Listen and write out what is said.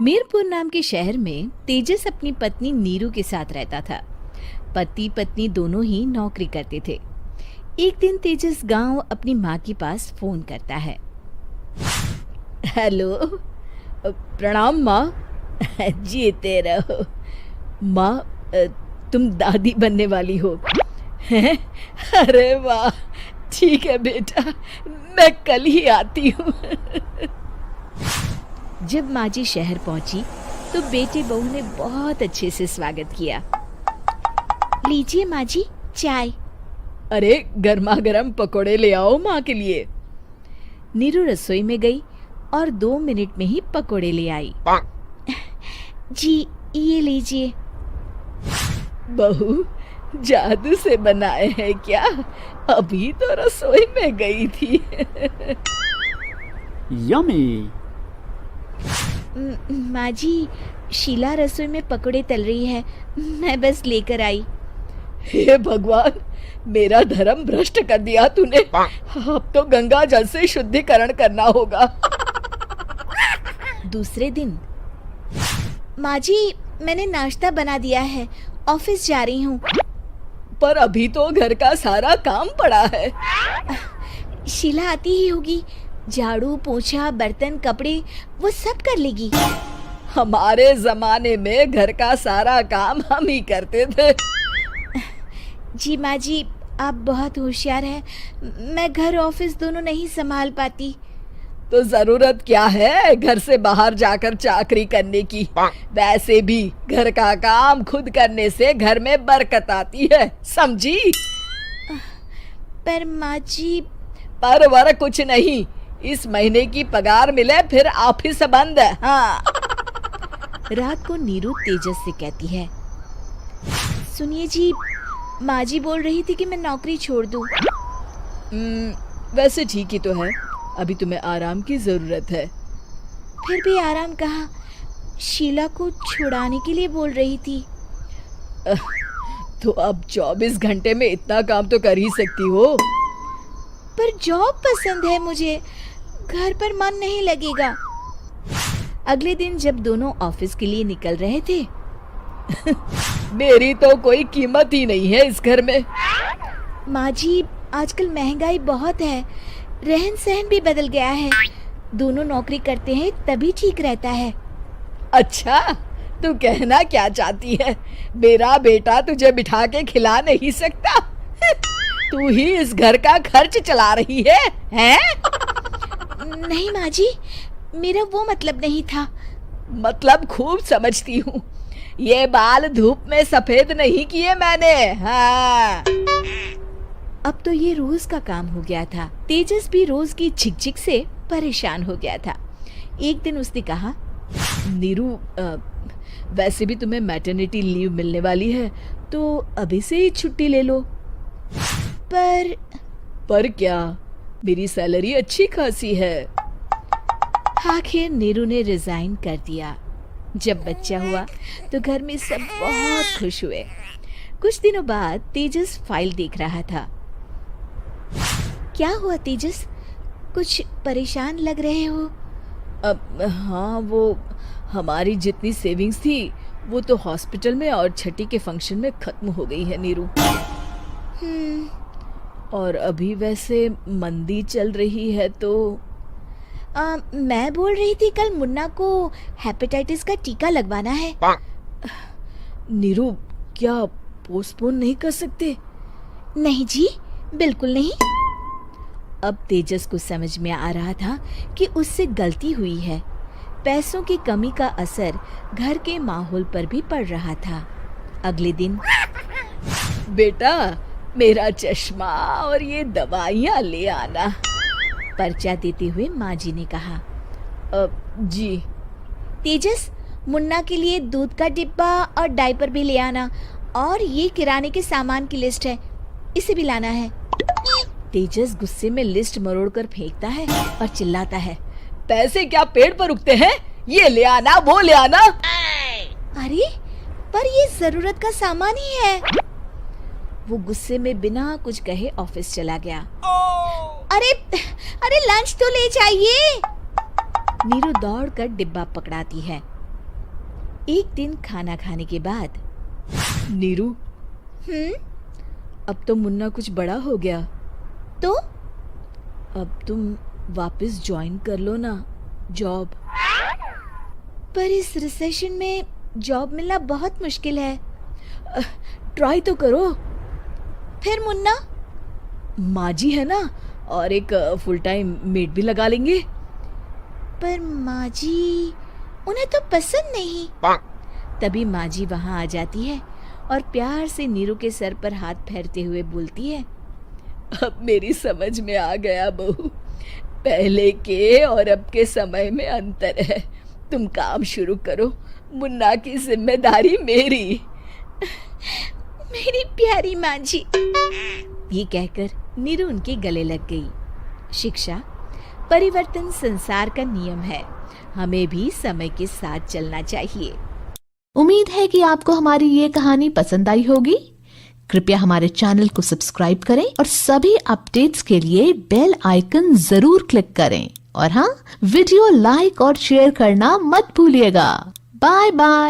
मीरपुर नाम के शहर में तेजस अपनी पत्नी नीरू के साथ रहता था। पति पत्नी दोनों ही नौकरी करते थे। एक दिन तेजस गांव अपनी माँ के पास फोन करता है। हेलो, प्रणाम माँ। जीते रहो माँ, तुम दादी बनने वाली हो हैं? अरे वाह, ठीक है बेटा, मैं कल ही आती हूँ। जब माँ जी शहर पहुंची तो बेटे बहू ने बहुत अच्छे से स्वागत किया। लीजिए माँ जी, चाय। अरे गर्मा गर्म पकोड़े ले आओ माँ के लिए। नीरू रसोई में गई और 2 मिनट में ही पकोड़े ले आई। जी ये लीजिए। बहू जादू से बनाए हैं क्या? अभी तो रसोई में गई थी। यम्मी। माँ जी, शीला रसोई में पकोड़े तल रही है, मैं बस लेकर आई। हे भगवान, मेरा धर्म भ्रष्ट कर दिया तूने। अब तो गंगा जल से शुद्धिकरण करना होगा। दूसरे दिन, माँ जी मैंने नाश्ता बना दिया है, ऑफिस जा रही हूँ। पर अभी तो घर का सारा काम पड़ा है। शीला आती ही होगी, झाड़ू पोछा बर्तन कपड़े वो सब कर लेगी। हमारे जमाने में घर का सारा काम हम ही करते थे। जी माँ जी, आप बहुत होशियार हैं, मैं घर ऑफिस दोनों नहीं संभाल पाती। तो जरूरत क्या है घर से बाहर जाकर चाकरी करने की? वैसे भी घर का काम खुद करने से घर में बरकत आती है, समझी? पर माँ जी। पर वर कुछ नहीं, इस महीने की पगार मिले फिर ऑफिस बंद है। हाँ। रात को नीरू तेजस से कहती है, सुनिए जी, माँ जी बोल रही थी कि मैं नौकरी छोड़ दूं। वैसे ठीक ही तो है, अभी तुम्हें आराम की जरूरत है। फिर भी आराम कहाँ, शीला को छुड़ाने के लिए बोल रही थी। तो अब 24 घंटे में इतना काम तो कर ही सकती हो। पर जॉब पसंद है मुझे, घर पर मन नहीं लगेगा। अगले दिन जब दोनों ऑफिस के लिए निकल रहे थे, मेरी तो कोई कीमत ही नहीं है इस घर में। माँ जी, आजकल महंगाई बहुत है, रहन सहन भी बदल गया है, दोनों नौकरी करते हैं तभी ठीक रहता है। अच्छा, तू कहना क्या चाहती है? मेरा बेटा तुझे बिठा के खिला नहीं सकता? तू ही इस घर का खर्च चला रही है, हैं? नहीं माँ जी, मेरा वो मतलब नहीं था। मतलब खूब समझती हूँ, ये बाल धूप में सफेद नहीं किए मैंने। हाँ। अब तो ये रोज का काम हो गया था। तेजस भी रोज की झिकझिक से परेशान हो गया था। एक दिन उसने कहा, नीरू, वैसे भी तुम्हें मैटरनिटी लीव मिलने वाली है, तो अभी से ही छुट्टी ले लो। पर क्या, मेरी सैलरी अच्छी खासी है। आखिर नीरू ने रिजाइन कर दिया। जब बच्चा हुआ तो घर में सब बहुत खुश हुए। कुछ दिनों बाद तेजस फाइल देख रहा था। क्या हुआ तेजस, कुछ परेशान लग रहे हो? हाँ, वो हमारी जितनी सेविंग्स थी वो तो हॉस्पिटल में और छठी के फंक्शन में खत्म हो गई है नीरू। और अभी वैसे मंदी चल रही है तो मैं बोल रही थी कल मुन्ना को हेपेटाइटिस का टीका लगवाना है। नीरू, क्या पोस्टपोन नहीं कर सकते? नहीं जी, बिल्कुल नहीं। अब तेजस को समझ में आ रहा था कि उससे गलती हुई है। पैसों की कमी का असर घर के माहौल पर भी पड़ रहा था। अगले दिन, बेटा मेरा चश्मा और ये दवाइयाँ ले आना, पर्चा देते हुए माँ जी ने कहा। जी। तेजस, मुन्ना के लिए दूध का डिब्बा और डायपर भी ले आना, और ये किराने के सामान की लिस्ट है, इसे भी लाना है। तेजस गुस्से में लिस्ट मरोड़कर फेंकता है और चिल्लाता है, पैसे क्या पेड़ पर उगते हैं? ये ले आना, वो ले आना। अरे पर ये जरूरत का सामान ही है। वो गुस्से में बिना कुछ कहे ऑफिस चला गया। अरे अरे लंच तो ले जाइए। नीरू दौड़कर डिब्बा पकड़ाती है। एक दिन खाना खाने के बाद, नीरू, अब तो मुन्ना कुछ बड़ा हो गया, तो अब तुम वापस ज्वाइन कर लो ना जॉब। पर इस रिसेशन में जॉब मिलना बहुत मुश्किल है। ट्राई तो करो। फिर मुन्ना, माँ जी है ना, और एक फुल टाइम मेड भी लगा लेंगे। पर माँ जी, उन्हें तो पसंद नहीं। तभी माँ जी वहाँ आ जाती है और प्यार से नीरू के सर पर हाथ फेरते हुए बोलती है, अब मेरी समझ में आ गया बहू, पहले के और अब के समय में अंतर है। तुम काम शुरू करो, मुन्ना की जिम्मेदारी मेरी। मेरी प्यारी माँ जी। ये कहकर नीरू उनके गले लग गई। शिक्षा, परिवर्तन संसार का नियम है, हमें भी समय के साथ चलना चाहिए। उम्मीद है कि आपको हमारी ये कहानी पसंद आई होगी। कृपया हमारे चैनल को सब्सक्राइब करें और सभी अपडेट्स के लिए बेल आइकन जरूर क्लिक करें। और हाँ, वीडियो लाइक और शेयर करना मत भूलिएगा। Bye bye.